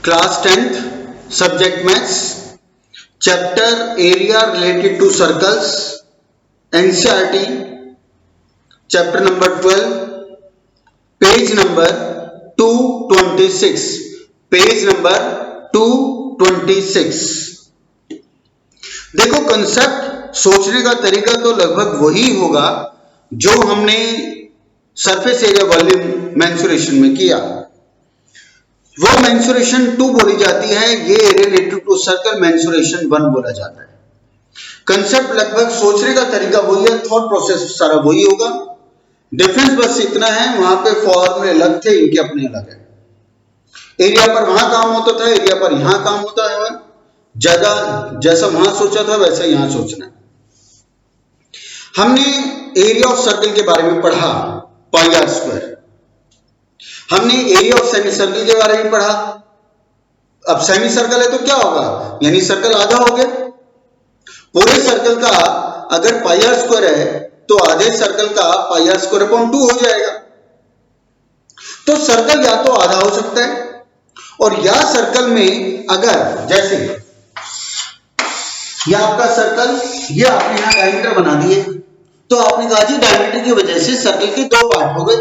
Class 10th subject maths chapter area related to circles NCERT chapter number 12 page number 226 page number 226। देखो concept सोचने का तरीका तो लगभग वही होगा जो हमने सरफेस एरिया वॉल्यूम मेंसुरेशन में किया। वो मेंसुरेशन 2 बोली जाती है, ये रिलेटेड टू सर्कल मेंसुरेशन 1 बोला जाता है। कंसेप्ट लगभग सोचने का तरीका वही है, थॉट प्रोसेस सारा वही होगा। डिफरेंस बस इतना है, वहां पे फॉर्मूले अलग थे, इनके अपने अलग है। एरिया पर वहां काम होता था, एरिया पर यहां काम होता है। ज्यादा जैसा वहां सोचा था वैसा यहां सोचना है। हमने एरिया ऑफ सर्कल के बारे में पढ़ा, पाई आर स्क्वायर। हमने एरिया ऑफ सेमी सर्कल के बारे में पढ़ा। अब सेमी सर्कल है तो क्या होगा, यानी सर्कल आधा हो गया। पूरे सर्कल का अगर पाई आर स्क्वायर है तो आधे सर्कल का पाई आर स्क्वायर अपॉन 2 हो जाएगा। तो सर्कल या तो आधा हो सकता है और या सर्कल में अगर जैसे ये आपका सर्कल, ये आपने यहां डायमीटर बना दिए, तो आपने कहा जी डायमीटर की वजह से सर्कल के 2 पार्ट हो गए।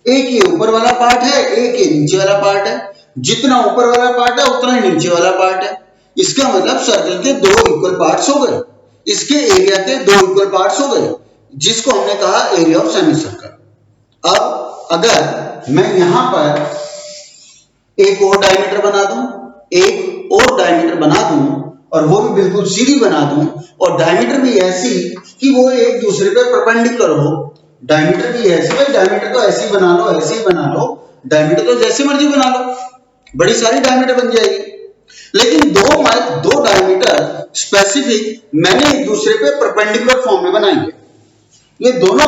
एक ये ऊपर वाला पार्ट है, एक ये नीचे वाला पार्ट है। जितना ऊपर वाला पार्ट है उतना ही नीचे वाला पार्ट है। इसका मतलब सर्कल के 2 इक्वल पार्ट्स हो गए, इसके एरिया के 2 इक्वल पार्ट्स हो गए, जिसको हमने कहा एरिया ऑफ सेमी सर्कल। अब अगर मैं यहां पर एक और डायमीटर बना दूं, एक और डायमीटर बना दूं और वो भी बिल्कुल सीधी बना दूं, और डायमीटर भी ऐसी कि वो एक दूसरे पे परपेंडिकुलर हो। डायमीटर भी ऐसी, भाई डायमीटर तो ऐसी बना लो, ऐसी बना लो, डायमीटर तो जैसे मर्जी बना लो, बड़ी सारी डायमीटर बन जाएगी। लेकिन दो डायमीटर स्पेसिफिक मैंने एक दूसरे पे परपेंडिकुलर फॉर्म में बनाएंगे। ये दोनों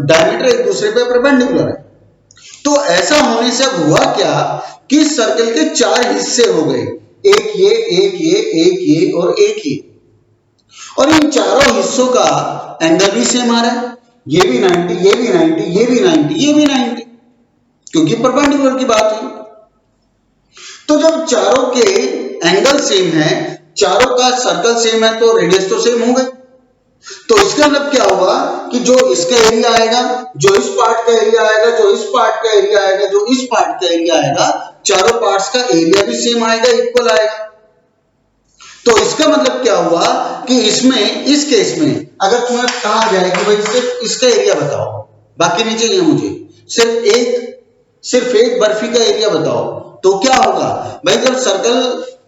डायमीटर एक दूसरे पे परपेंडिकुलर है। तो ऐसा होने से हुआ क्या कि सर्कल के 4 हिस्से हो गए, एक ये, एक ये, एक ये और एक ये। और इन चारों हिस्सों का एंगल भी सेम आ रहा है, ये भी 90, ये भी 90, ये भी 90, ये भी 90, क्योंकि परपेंडिकुलर की बात है। तो जब चारों के एंगल सेम है, चारों का सर्कल सेम है, तो रेडियस तो सेम हो गई। तो इसका मतलब क्या होगा कि जो इसका एरिया आएगा, जो इस पार्ट का एरिया आएगा, जो इस पार्ट का एरिया आएगा, जो इस पार्ट का एरिया आएगा, चारों पार्ट्स का एरिया भी सेम आएगा, इक्वल आएगा। तो इसका मतलब क्या हुआ कि इसमें, इस केस में अगर तुम्हें कहा जाए कि भाई सिर्फ इसका एरिया बताओ, बाकी नहीं चाहिए मुझे, सिर्फ एक बर्फी का एरिया बताओ, तो क्या होगा भाई, जब सर्कल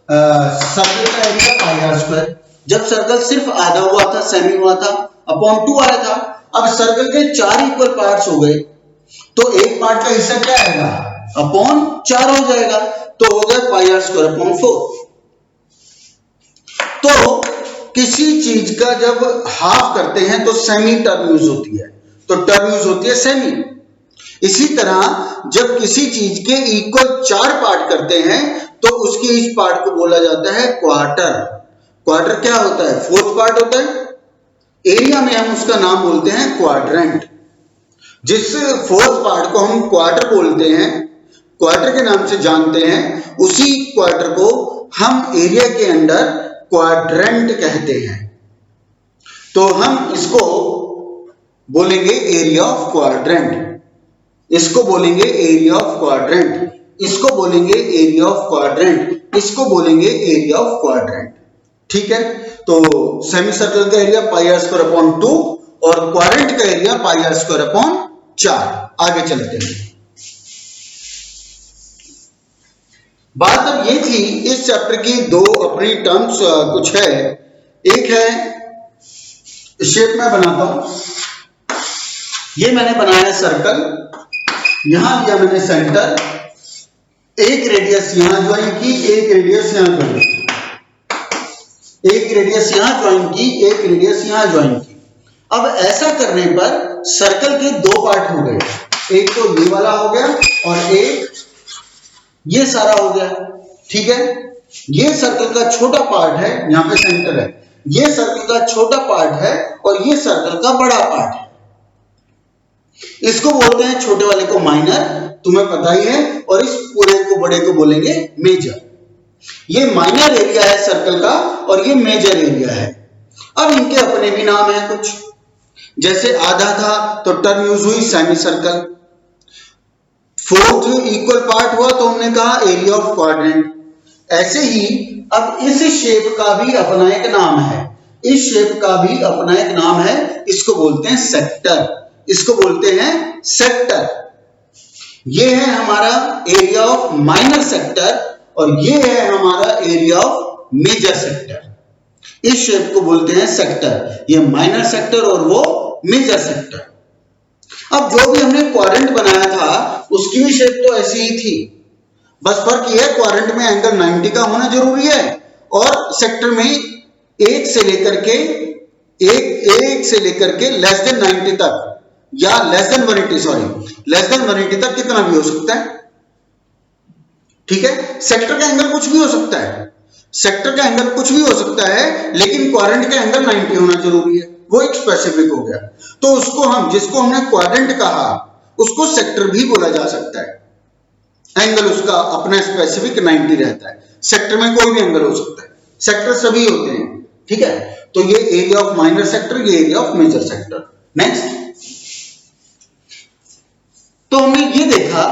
का एरिया पाई आर स्क्वायर, जब सर्कल सिर्फ आधा हुआ था, सेमी हुआ था, अपॉन 2 आया था। अब सर्कल के 4 इक्वल पार्ट्स हो गए, तो एक पार्ट का हिस्सा क्या आएगा, अपॉन 4 हो जाएगा, तो हो गया पाई आर स्क्वायर अपॉन 4। तो किसी चीज का जब हाफ करते हैं तो सेमी टर्म यूज होती है, तो टर्म यूज होती है सेमी। इसी तरह जब किसी चीज के इक्वल 4 पार्ट करते हैं तो उसके इस पार्ट को बोला जाता है क्वार्टर। क्वार्टर क्या होता है, 4th पार्ट होता है। एरिया में हम उसका नाम बोलते हैं क्वाड्रेंट। जिस 4th पार्ट को हम क्वार्टर बोलते हैं, क्वार्टर के नाम से जानते हैं, उसी क्वार्टर को हम एरिया के अंदर क्वाड्रेंट कहते हैं। तो हम इसको बोलेंगे एरिया ऑफ क्वाड्रेंट, इसको बोलेंगे एरिया ऑफ क्वाड्रेंट, इसको बोलेंगे एरिया ऑफ क्वाड्रेंट, इसको बोलेंगे एरिया ऑफ क्वाड्रेंट। ठीक है, तो सेमी सर्कल का area pi r square upon 2 और क्वाड्रेंट का area pi r square upon 4। आगे चलते हैं। बात अब ये थी, इस चैप्टर की 2 अपनी टर्म्स कुछ है। एक है शेप मैं बनाता हूं, ये मैंने बनाया सर्कल, यहां लिया मैंने सेंटर, एक रेडियस यहां ज्वाइन की, एक रेडियस यहां ज्वाइन की, एक रेडियस यहां ज्वाइन की, एक रेडियस यहां ज्वाइन की। अब ऐसा करने पर सर्कल के 2 पार्ट हो गए, एक तो ये वाला हो गया और एक ये सारा हो गया। ठीक है, ये सर्कल का छोटा पार्ट है, यहां पे सेंटर है, ये सर्कल का छोटा पार्ट है और ये सर्कल का बड़ा पार्ट है। इसको बोलते हैं छोटे वाले को माइनर, तुम्हें पता ही है, और इस पूरे को बड़े को बोलेंगे मेजर। ये माइनर एरिया है सर्कल का और ये मेजर एरिया है। अब इनके अपने भी नाम है कुछ, जैसे आधा था तो टर्म यूज हुई semi circle, fourth equal part हुआ तो हमने कहा एरिया ऑफ क्वाड्रेंट। ऐसे ही अब इस शेप का भी अपना एक नाम है, इस शेप का भी अपना एक नाम है, इसको बोलते हैं सेक्टर, इसको बोलते हैं सेक्टर। ये है हमारा एरिया ऑफ माइनर सेक्टर और ये है हमारा एरिया ऑफ मेजर सेक्टर। इस शेप को बोलते हैं सेक्टर, ये माइनर सेक्टर और वो मेजर सेक्टर। अब जो भी हमने क्वाड्रेंट बनाया था उसकी भी शेप तो ऐसी ही थी, बस फर्क ये है क्वाड्रेंट में एंगल 90 का होना जरूरी है और सेक्टर में एक से लेकर के लेस देन 90 तक या लेस देन 180 तक कितना भी हो सकता है। ठीक है, सेक्टर का एंगल कुछ भी हो सकता है, सेक्टर का एंगल कुछ भी हो सकता है, लेकिन क्वाड्रेंट का एंगल 90 होना जरूरी है, वो एक स्पेसिफिक हो गया। तो उसको हम, जिसको हमने क्वाड्रेंट कहा उसको सेक्टर भी बोला जा सकता है। एंगल उसका अपना स्पेसिफिक 90 रहता है, सेक्टर में कोई भी एंगल हो सकता है, सेक्टर सभी होते हैं। ठीक है, तो ये एरिया ऑफ माइनर सेक्टर, ये area of major sector. Next, तो हमने ये देखा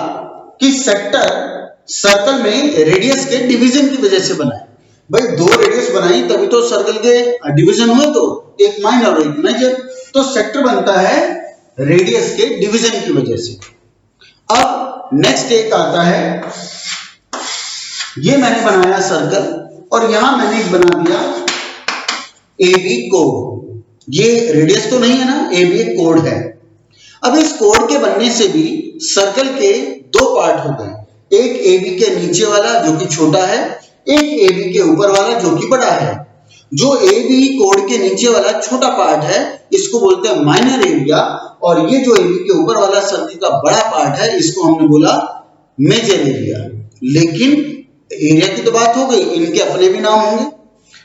कि सेक्टर सर्कल में रेडियस के डिवीजन की वजह से बना है। भाई दो रेडियस बनाई तभी तो सर्कल के डिवीजन हुए, तो एक माइनर और एक मेजर, तो सेक्टर बनता है रेडियस के डिवीजन की वजह से। अब नेक्स्ट एक आता है, ये मैंने बनाया सर्कल और यहां मैंने एक बना दिया AB कोड। ये रेडियस तो नहीं है ना, AB एक कोड है। अब इस कोड के बनने से भी सर्कल के दो पार्ट हो गए, एक AB के नीचे वाला जो कि छोटा है, एक AB के ऊपर वाला जो कि बड़ा है। जो AB कोड के नीचे वाला छोटा पार्ट है इसको बोलते हैं माइनर एरिया, और ये जो AB के ऊपर वाला सर्कल का बड़ा पार्ट है इसको हमने बोला मेजर एरिया। लेकिन एरिया की तो बात हो गई, इनके अपने भी नाम होंगे।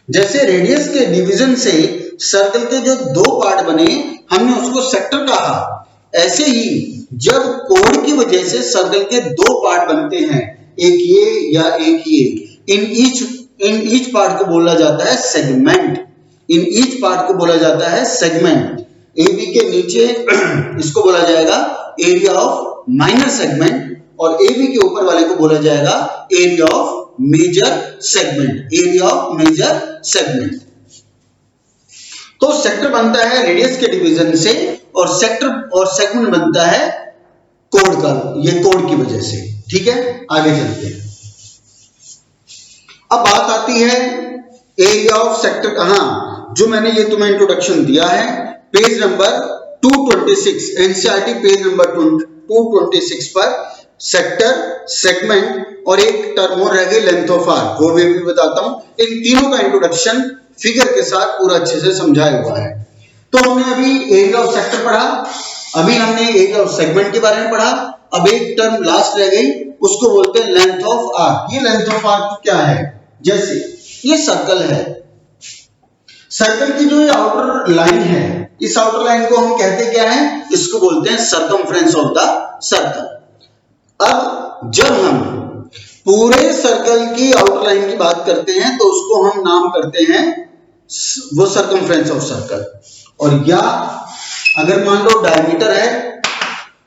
जैसे रेडियस के डिवीजन से सर्कल के जो दो पार्ट बने हमने उसको सेक्टर कहा, ऐसे ही जब कोड की वजह से सर्कल के दो पार्ट बनते हैं, एक ये या एक ये, इन ईच पार्ट को बोला जाता है सेगमेंट। इन ईच पार्ट को बोला जाता है सेगमेंट। AB के नीचे इसको बोला जाएगा एरिया ऑफ माइनर सेगमेंट और AB के ऊपर वाले को बोला जाएगा area of major segment, area of major segment. तो सेक्टर बनता है रेडियस के डिवीजन से और सेक्टर और सेगमेंट बनता है कोड का, ये कोड की वजह से। ठीक है, आगे चलते हैं। अब बात आती है एरिया ऑफ सेक्टर कहां, जो मैंने ये तुम्हें इंट्रोडक्शन दिया है page number 226, NCERT page number 226 पर सेक्टर, सेगमेंट और एक टर्म और रह गई लेंथ ऑफ आर्क, वो मैं भी बताता हूं। इन तीनों का इंट्रोडक्शन फिगर के साथ पूरा अच्छे से समझाया हुआ है। तो हमने अभी एरिया ऑफ सेक्टर पढ़ा, अभी हमने एरिया ऑफ सेगमेंट के बारे में पढ़ा, अब एक टर्म लास्ट रह गई, उसको बोलते हैं लेंथ ऑफ आर्क। ये लेंथ ऑफ आर्क क्या है, जैसे ये सर्कल है, सर्कल की जो ये आउटर लाइन है, इस आउटर लाइन को हम कहते क्या है, इसको बोलते हैं सर्कमफ्रेंस ऑफ द सर्कल। अब जब हम पूरे सर्कल की आउटर लाइन की बात करते हैं तो उसको हम नाम करते हैं वो सर्कमफ्रेंस ऑफ सर्कल। और या अगर मान लो डायमीटर है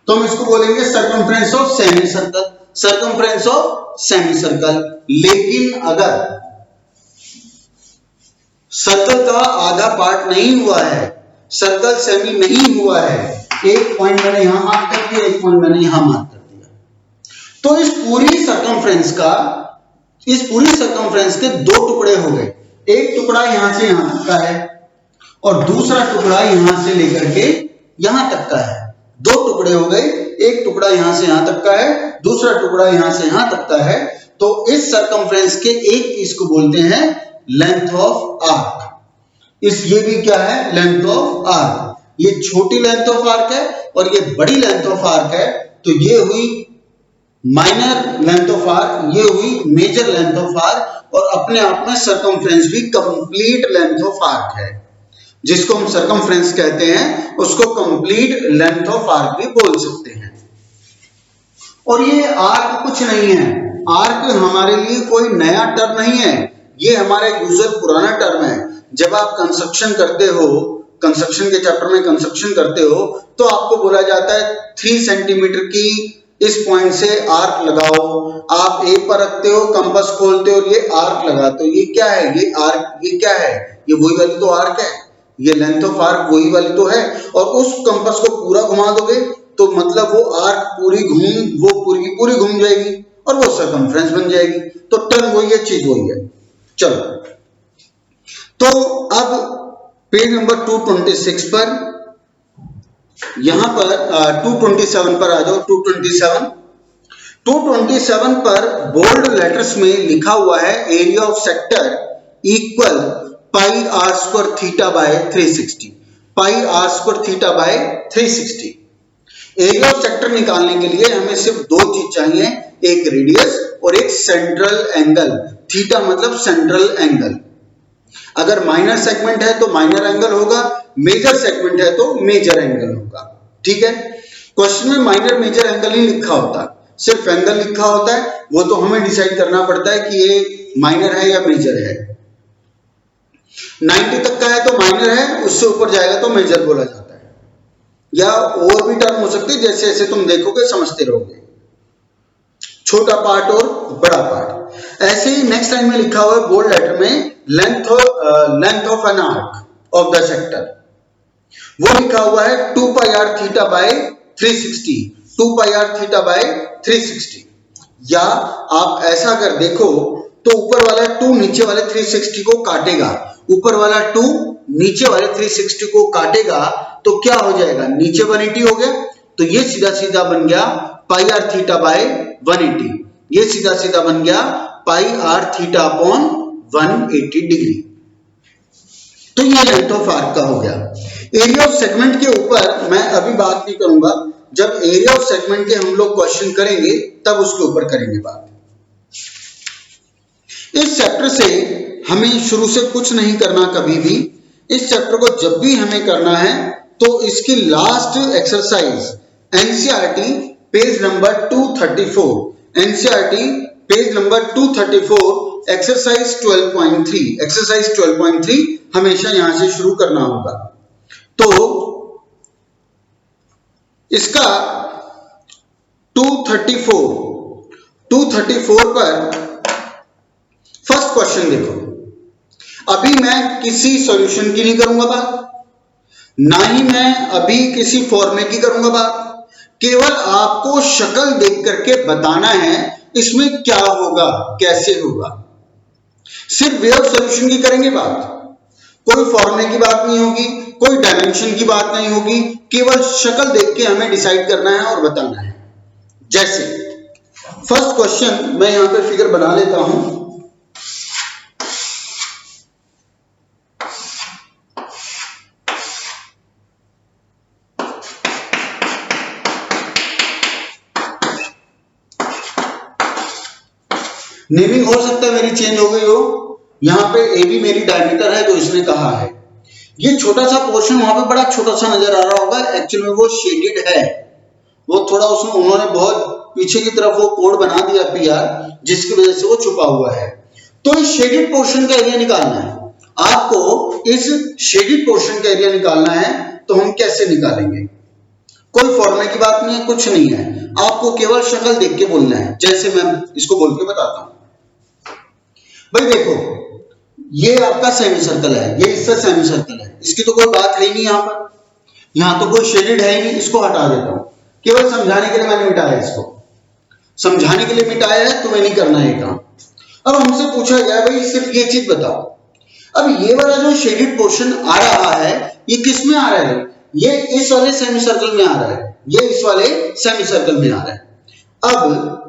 तो हम इसको बोलेंगे circumference of semi circle, circumference of semi circle. लेकिन अगर सर्कल का आधा पार्ट नहीं हुआ है, सर्कल सेमी नहीं हुआ है, एक पॉइंट मैंने यहां मार्क कर दिया, एक पॉइंट मैंने यहां मार्क कर दिया, तो इस पूरी सर्कमफ्रेंस के दो टुकड़े हो गए। एक टुकड़ा यहां से यहां तक का है और दूसरा टुकड़ा यहां से लेकर के यहां तक का है। दो टुकड़े हो गए, एक टुकड़ा यहां से यहां तक का है, दूसरा टुकड़ा यहां से यहां तक का है। तो इस सर्कमफ्रेंस के एक पीस को बोलते हैं लेंथ ऑफ आर्क। ये भी क्या है, लेंथ ऑफ आर्क। ये छोटी लेंथ ऑफ आर्क है और ये बड़ी लेंथ ऑफ आर्क है। तो ये हुई माइनर लेंथ ऑफ आर्क, ये हुई मेजर लेंथ ऑफ आर्क, और अपने आप में सर्कमफ्रेंस भी कंप्लीट लेंथ ऑफ आर्क है। जिसको हम सर्कमफ्रेंस कहते हैं उसको कंप्लीट लेंथ ऑफ आर्क भी बोल सकते हैं। और ये आर्क कुछ नहीं है, आर्क हमारे लिए कोई नया टर्म नहीं है, ये हमारा यूजुअल पुराना टर्म है। जब आप कंस्ट्रक्शन करते हो, कंस्ट्रक्शन के चैप्टर में कंस्ट्रक्शन करते हो, तो आपको बोला जाता है 3 सेंटीमीटर की इस पॉइंट से आर्क लगाओ। आप ए पर रखते हो, कंपास खोलते हो और ये आर्क लगाते हो। ये क्या है? ये आर्क, ये क्या है? ये वही वाली तो आर्क है, ये लेंथ ऑफ आर्क वही वाली तो है। और उस कंपास को पूरा घुमा दोगे तो मतलब वो आर्क पूरी घूम जाएगी और वो सर्कमफ्रेंस बन जाएगी। तो टर्म वही है, चीज वही है। चलो, तो अब पेज नंबर 226 पर, यहां पर 227 पर आ जाओ। 227 पर बोल्ड लेटर्स में लिखा हुआ है area of sector equal pi r square theta by 360। Pi r square theta by 360। Area of sector निकालने के लिए हमें सिर्फ दो चीज चाहिए, एक रेडियस और एक सेंट्रल एंगल। थीटा मतलब सेंट्रल एंगल। अगर माइनर सेगमेंट है तो माइनर एंगल होगा, मेजर सेगमेंट है तो मेजर एंगल होगा। ठीक है, क्वेश्चन में माइनर मेजर एंगल ही लिखा होता, सिर्फ एंगल लिखा होता है। वो तो हमें डिसाइड करना पड़ता है कि ये माइनर है या मेजर है। 90 तक का है तो माइनर है, उससे ऊपर जाएगा तो मेजर बोला जाता है। या और भी टर्म हो सकते हैं, जैसे जैसे तुम देखोगे समझते रहोगे, छोटा पार्ट और बड़ा पार्ट। ऐसे ही नेक्स्ट लाइन में लिखा हुआ है बोल्ड लेटर में length of an arc of the sector, वो लिखा हुआ है 2 pi r theta by 360। 2 pi r theta by 360। या आप ऐसा अगर देखो तो ऊपर वाला 2 नीचे वाले 360 को काटेगा, ऊपर वाला 2 नीचे वाले 360 को काटेगा तो क्या हो जाएगा? नीचे 180 हो गया, तो ये सीधा सीधा बन गया पाई आर थीटा बाय 180। ये सीधा सीधा बन गया पाई आर थीटा अपॉन 180 डिग्री। तो ये लेंथ ऑफ आर्क का हो गया। एरिया ऑफ सेगमेंट के ऊपर मैं अभी बात नहीं करूंगा, जब एरिया ऑफ सेगमेंट के हम लोग क्वेश्चन करेंगे तब उसके ऊपर करेंगे बात। इस चैप्टर से हमें शुरू से कुछ नहीं करना कभी भी। इस चैप्टर को जब भी हमें करना है तो इसकी last exercise NCERT page number 234, NCERT page number 234 exercise 12.3, exercise 12.3 हमेशा यहां से शुरू करना होगा। तो इसका 234 पर फर्स्ट क्वेश्चन देखो। अभी मैं किसी सॉल्यूशन की नहीं करूंगा बात, ना ही मैं अभी किसी फॉर्मूले की करूंगा बात, केवल आपको शक्ल देख करके बताना है इसमें क्या होगा, कैसे होगा। सिर्फ वे ऑफ सॉल्यूशन की करेंगे बात, कोई फॉर्मूले की बात नहीं होगी, कोई डायमेंशन की बात नहीं होगी, केवल शक्ल देख के हमें डिसाइड करना है और बताना है। जैसे फर्स्ट क्वेश्चन मैं यहां पे फिगर बना लेता हूं। नेमिंग हो सकता है मेरी चेंज हो गई हो। यहां पे ए बी मेरी डायमीटर है जो इसने कहा है। ये छोटा सा पोर्शन वहां पे बड़ा छोटा सा नजर आ रहा होगा, एक्चुअल में वो शेडेड है। वो थोड़ा उसमें उन्होंने बहुत पीछे की तरफ वो कोड बना दिया पीआर, जिसकी वजह से वो छुपा हुआ है। तो इस शेडेड पोर्शन का एरिया निकालना है आपको। इस शेडेड पोर्शन का एरिया निकालना है तो हम कैसे निकालेंगे? कोई फॉर्मूले की बात नहीं है, कुछ नहीं है, आपको केवल शक्ल देख के बोलना है। जैसे मैं इसको बोल के बताता हूं। भाई देखो, ये आपका सेमी सर्कल है, ये इसका सेमी सर्कल है, इसकी तो कोई बात है ही नहीं यहां पर, यहां तो कोई शेडेड है ही नहीं, इसको हटा देता हूं। केवल समझाने के लिए मैंने मिटाया, इसको समझाने के लिए मिटाया है, तुम्हें नहीं करना है काम। अब हमसे पूछा गया भाई सिर्फ ये चीज बताओ। अब ये वाला जो शेडेड पोर्शन आ रहा है ये किस में आ रहा है? ये इस वाले सेमी सर्कल में आ रहा है, ये इस वाले सेमी सर्कल में आ रहा है। अब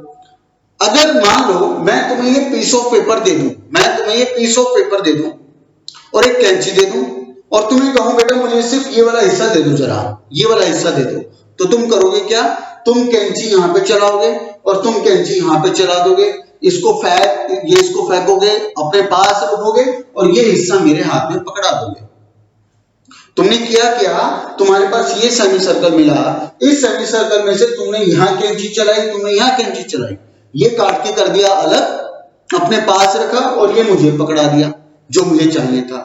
अगर मान लो मैं तुम्हें ये पीस ऑफ पेपर दे दूं, मैं तुम्हें ये पीस ऑफ पेपर दे दूं और एक कैंची दे दूं और तुम्हें कहूं बेटा मुझे सिर्फ ये वाला हिस्सा दे दो, जरा ये वाला हिस्सा दे दो, तो तुम करोगे क्या? तुम कैंची यहां पे चलाओगे और तुम कैंची यहां पे चला दोगे, इसको फेंकोगे, अपने पास रखोगे और ये हिस्सा मेरे हाथ में पकड़ा दोगे। तुमने किया क्या? तुम्हारे पास ये सेमी सर्कल मिला, इस सेमी सर्कल में से तुमने यहां कैंची चलाई, तुमने यहां कैंची चलाई, ये काट के कर दिया अलग, अपने पास रखा, और ये मुझे पकड़ा दिया जो मुझे चाहिए था।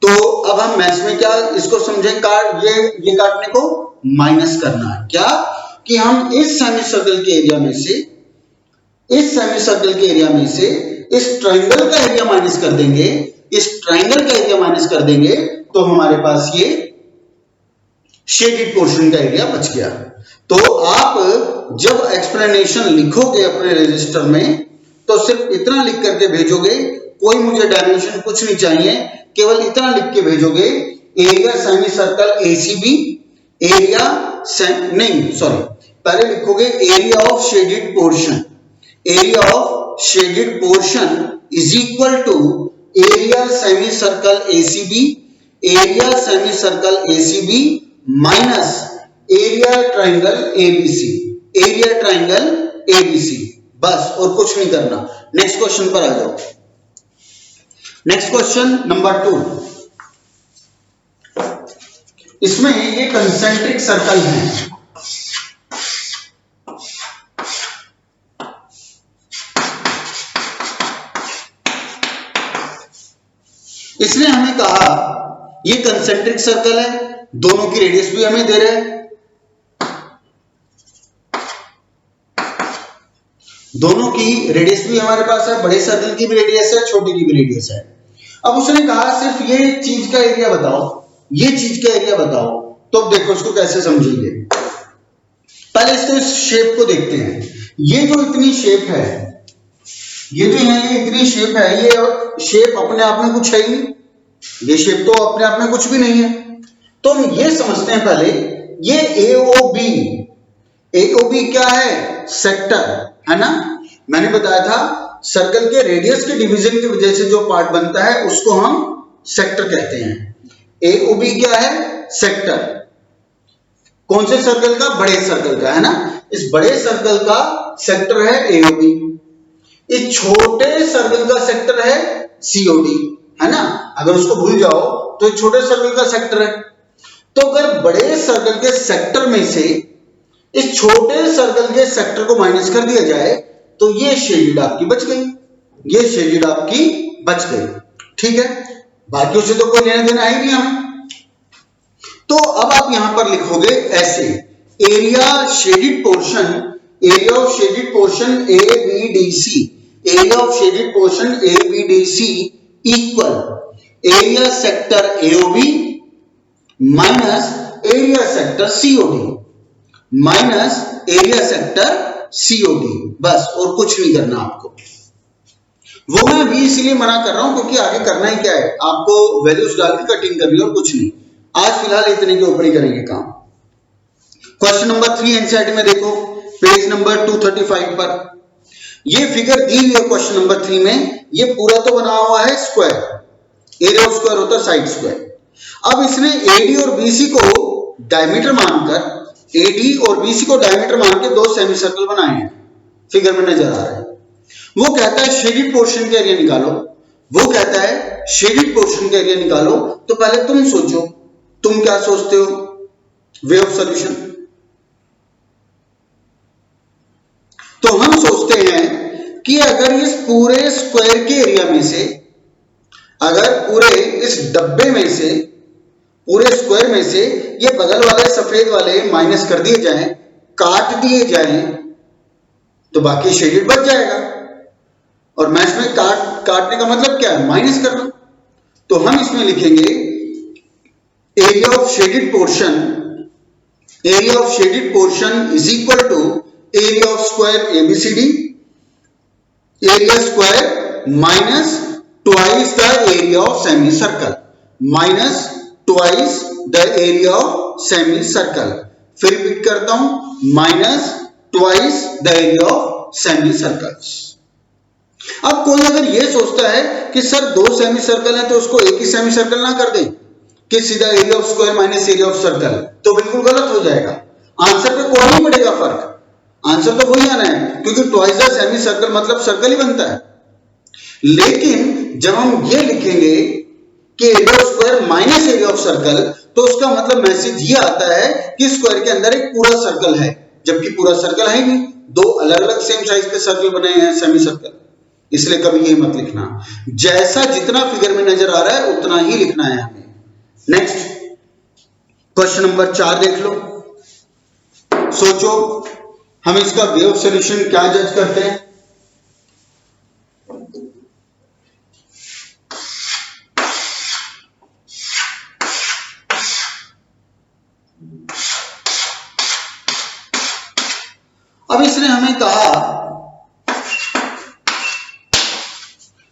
तो अब हम मैथ्स में क्या इसको समझें, ये काटने को माइनस करना है। क्या कि हम इस सेमी सर्कल के एरिया में से इस ट्रायंगल का एरिया माइनस कर देंगे, इस ट्रायंगल का एरिया माइनस कर देंगे, तो हमारे पास ये शेडेड पोर्शन का एरिया बच गया। तो आप जब एक्सप्लेनेशन लिखोगे अपने रजिस्टर में, तो सिर्फ इतना लिख करके भेजोगे, कोई मुझे डायमेंशन कुछ नहीं चाहिए, केवल इतना लिख के भेजोगे, एरिया सेमी सर्कल एसीबी, पहले लिखोगे area of shaded portion, area of shaded portion is equal to area semi circle ACB, area semi circle ACB minus area triangle ABC, area triangle ABC, बस और कुछ नहीं करना। नेक्स्ट क्वेश्चन पर आ जाओ। Next question number 2, इसमें ये concentric circle है। इसने हमें कहा ये कंसेंट्रिक सर्कल है, दोनों की रेडियस भी हमें दे रहे हैं, दोनों की रेडियस भी हमारे पास है, बड़े सर्कल की भी रेडियस है, छोटे की भी रेडियस है। अब उसने कहा सिर्फ ये चीज का एरिया बताओ, ये चीज का एरिया बताओ। तो अब देखो इसको कैसे समझेंगे, पहले इसको इस शेप को देखते हैं। ये जो इतनी शेप है, ये जो है ये इतनी शेप है, ये शेप अपने आप में कुछ है ही नहीं, ये शेप तो अपने आप में कुछ भी नहीं है। तो हम ये समझते हैं पहले, ये AOB क्या है, सेक्टर है ना। मैंने बताया था सर्कल के रेडियस के डिवीजन की वजह से जो पार्ट बनता है उसको हम सेक्टर कहते हैं। AOB क्या है, सेक्टर। कौन से सर्कल का, बड़े सर्कल का, है ना। इस बड़े सर्कल का सेक्टर है AOB, इस छोटे सर्कल का सेक्टर है COD, है ना। अगर उसको भूल जाओ तो छोटे सर्कल का सेक्टर है। तो अगर बड़े सर्कल के सेक्टर में से इस छोटे सर्कल के सेक्टर को माइनस कर दिया जाए, तो ये शेडेड आपकी बच गई, ये शेडेड आपकी बच गई, ठीक है। बाकियों से तो कोई लेना देना है ही नहीं हमें। तो अब आप यहां पर लिखोगे ऐसे, area shaded portion, area of shaded portion ABDC, area of shaded portion ABDC equal area sector AOB minus area sector COD, minus area sector COD, बस और कुछ नहीं करना आपको। वो मैं अभी इसलिए मना कर रहा हूं क्योंकि आगे करना ही क्या है, आपको वैल्यूज डाल के कटिंग करनी और कुछ नहीं। आज फिलहाल इतने के ऊपर ही करेंगे काम। क्वेश्चन नंबर 3 एनसीईआरटी में देखो, पेज नंबर 235 पर ये फिगर दी हुई है। क्वेश्चन नंबर 3 में ये पूरा तो बना हुआ है स्क्वायर, एरिया ऑफ स्क्वायर होता है साइड स्क्वायर। अब इसने AD और BC को डायमीटर मानकर, AD और BC को डायमीटर मान के दो सेमी सर्कल बनाए हैं, फिगर में नजर आ रहा है। वो कहता है शेडेड पोर्शन का एरिया निकालो, वो कहता है शेडेड पोर्शन का एरिया निकालो। तो पहले तुम सोचो, तुम क्या सोचते हो वे ऑफ सॉल्यूशन। तो हम सोचते हैं कि अगर इस पूरे स्क्वायर के एरिया में से, अगर पूरे इस डब्बे में से, पूरे स्क्वायर में से ये बगल वाले सफेद वाले माइनस कर दिए जाएं, काट दिए जाएं, तो बाकी शेडेड बच जाएगा। और मैथ्स में काटने का मतलब क्या है, माइनस करना। तो हम इसमें लिखेंगे area of shaded portion, area of shaded portion is equal to area of square ABCD, area square minus twice the area of semi circle, minus twice the area of semi circle. फिर repeat करता हूं, minus twice the area of semi circles. अब कोई अगर ये सोचता है कि सर दो सेमी सर्कल है तो उसको एक ही सेमी सर्कल ना कर दें कि सीधा area of square minus area of circle, तो बिल्कुल गलत हो जाएगा। आंसर पे कोई नहीं पड़ेगा फर्क, आंसर तो वही आना है, क्योंकि ट्वाइस द सेमी सर्कल मतलब सर्कल ही बनता है। लेकिन जब हम ये लिखेंगे कि area of square minus area of circle, तो उसका मतलब मैसेज ये आता है कि स्क्वायर के अंदर एक पूरा सर्कल है, जबकि पूरा सर्कल है ही नहीं, दो अलग अलग सेम साइज के सर्कल बने हैं सेमी सर्कल, इसलिए कभी ये मत लिखना, जैसा जितना फिगर में नजर आ रहा है उतना ही लिखना है हमें। नेक्स्ट क्वेश्चन नंबर 4 देख लो, सोचो हम इसका वे ऑफ सॉल्यूशन क्या जज करते हैं। अब इसने हमें कहा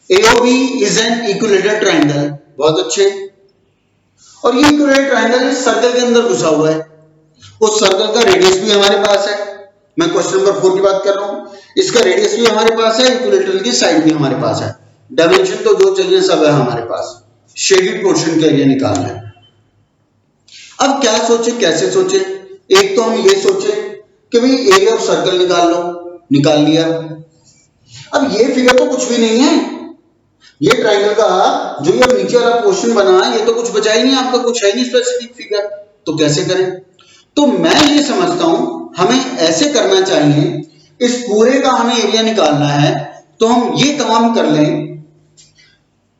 AOB is an equilateral triangle, बहुत अच्छे, और ये इक्विलेटरल ट्रायंगल इस सर्कल के अंदर घुसा हुआ है, उस सर्कल का रेडियस भी हमारे पास है, मैं क्वेश्चन नंबर 4 की बात कर रहा हूं, इसका रेडियस भी हमारे पास है, इक्विलेटरल की साइड भी हमारे पास है, डायमेंशन तो जो चाहिए सब है हमारे पास, शेडेड पोर्शन के एरिया निकालना है। अब क्या सोचे, कैसे सोचे, एक तो हम ये सोचे कि भाई एरिया ऑफ सर्कल निकाल लो, निकाल लिया। अब ये फिगर तो कुछ भी नहीं है, ये ट्रायंगल का जो ये नीचे वाला पोर्शन बना है ये तो कुछ बचा ही नहीं, आपका कुछ है नहीं स्पेसिफिक फिगर, तो कैसे करें। तो मैं ये समझता हूं हमें ऐसे करना चाहिए, इस पूरे का हमें एरिया निकालना है, तो हम ये काम कर लें,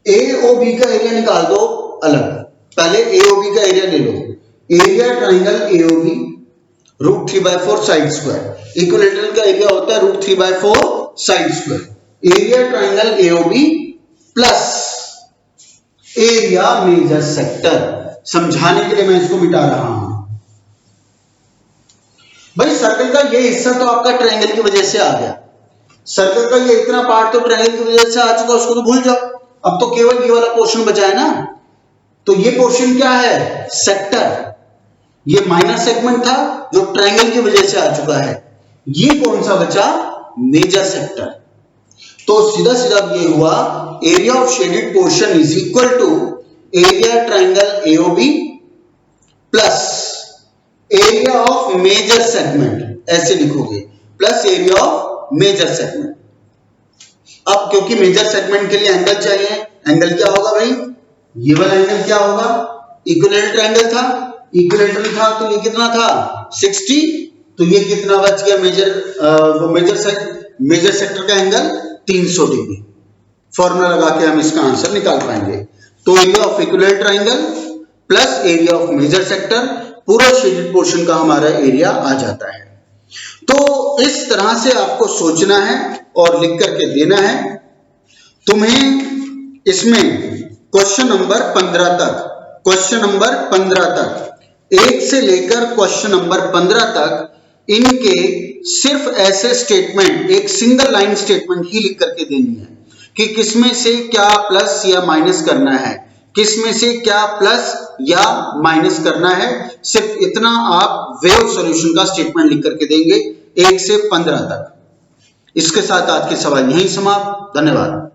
AOB का एरिया निकाल दो अलग, पहले AOB का एरिया ले लो, area triangle AOB √3/4 side square, equilateral का एरिया होता है √3/4 side square, area triangle AOB plus area major sector. समझाने के लिए मैं इसको मिटा रहा हूं, भाई सर्कल का ये हिस्सा तो आपका ट्रायंगल की वजह से आ गया, सर्कल का ये इतना पार्ट तो ट्रायंगल की वजह से आ चुका, उसको तो भूल जाओ, अब तो केवल ये वाला पोर्शन बचा है ना, तो ये पोर्शन क्या है, सेक्टर, ये माइनर सेगमेंट था जो ट्रायंगल की वजह से आ चुका है, ये कौन सा बचा, मेजर सेक्टर। तो सीधा सीधा ये हुआ area of shaded portion is equal to area triangle AOB plus area of major segment, ऐसे लिखोगे, plus area of major segment. अब क्योंकि मेजर सेगमेंट के लिए एंगल चाहिए, एंगल क्या होगा भाई, ये वाला एंगल क्या होगा, इक्विलेटरल ट्रायंगल था, इक्विलेटरल था तो ये कितना था 60, तो ये कितना बच गया मेजर सेक्टर का एंगल 300 डिग्री। फॉर्मूला लगा के हम इसका आंसर निकाल पाएंगे। तो area of equilateral triangle plus area of major sector, पूरा शेडेड पोर्शन का हमारा एरिया आ जाता है। तो इस तरह से आपको सोचना है और लिख करके देना है। तुम्हें इसमें क्वेश्चन नंबर 15 तक, क्वेश्चन नंबर 15 तक, 1 से लेकर क्वेश्चन नंबर 15 तक इनके सिर्फ ऐसे स्टेटमेंट, एक सिंगल लाइन स्टेटमेंट ही लिख करके देनी है कि किसमें से क्या प्लस या माइनस करना है, किसमें से क्या प्लस या माइनस करना है, सिर्फ इतना आप वे ऑफ सॉल्यूशन का स्टेटमेंट लिख करके देंगे 1 से 15 तक। इसके साथ आज के सवाल यहीं समाप्त। धन्यवाद।